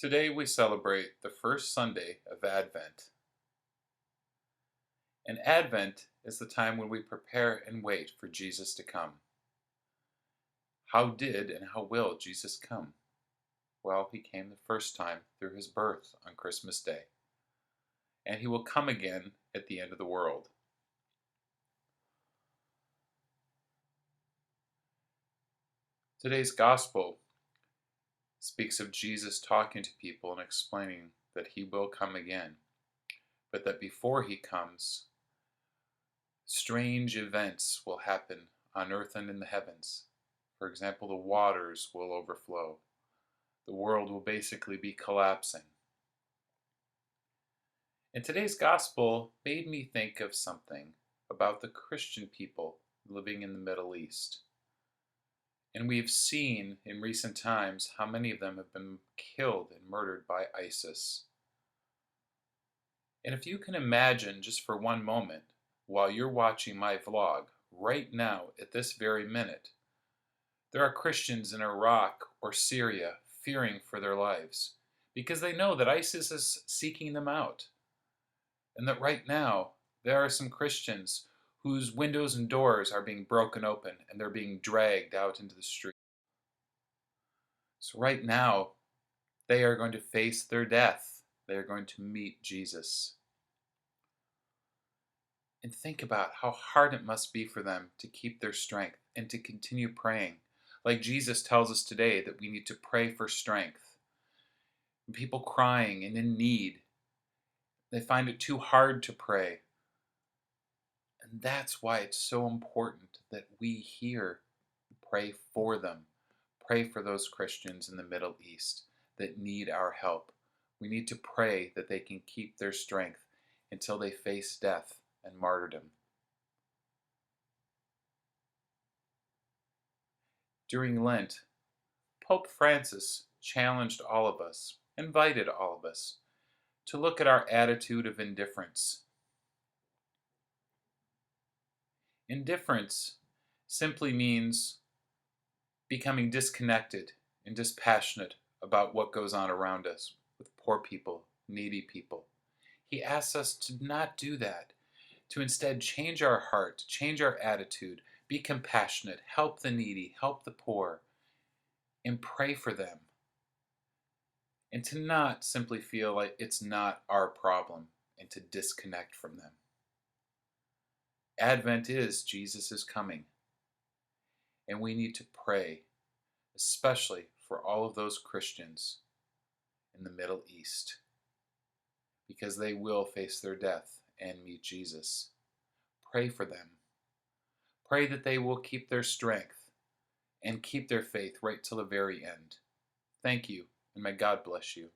Today we celebrate the first Sunday of Advent. And Advent is the time when we prepare and wait for Jesus to come. How did and how will Jesus come? Well, he came the first time through his birth on Christmas Day. And he will come again at the end of the world. Today's gospel speaks of Jesus talking to people and explaining that he will come again, but that before he comes, strange events will happen on earth and in the heavens. For example, the waters will overflow. The world will basically be collapsing. And today's gospel made me think of something about the Christian people living in the Middle East. And we have seen in recent times how many of them have been killed and murdered by ISIS. And if you can imagine just for one moment, while you're watching my vlog, right now at this very minute, there are Christians in Iraq or Syria fearing for their lives because they know that ISIS is seeking them out. And that right now, there are some Christians whose windows and doors are being broken open and they're being dragged out into the street. So right now, they are going to face their death. They are going to meet Jesus. And think about how hard it must be for them to keep their strength and to continue praying. Like Jesus tells us today that we need to pray for strength. And people crying and in need, they find it too hard to pray. And that's why it's so important that we here pray for them. Pray for those Christians in the Middle East that need our help. We need to pray that they can keep their strength until they face death and martyrdom. During Lent, Pope Francis challenged all of us, invited all of us, to look at our attitude of indifference. Indifference simply means becoming disconnected and dispassionate about what goes on around us with poor people, needy people. He asks us to not do that, to instead change our heart, change our attitude, be compassionate, help the needy, help the poor, and pray for them. And to not simply feel like it's not our problem and to disconnect from them. Advent is Jesus is coming. And we need to pray, especially for all of those Christians in the Middle East, because they will face their death and meet Jesus. Pray for them. Pray that they will keep their strength and keep their faith right till the very end. Thank you, and may God bless you.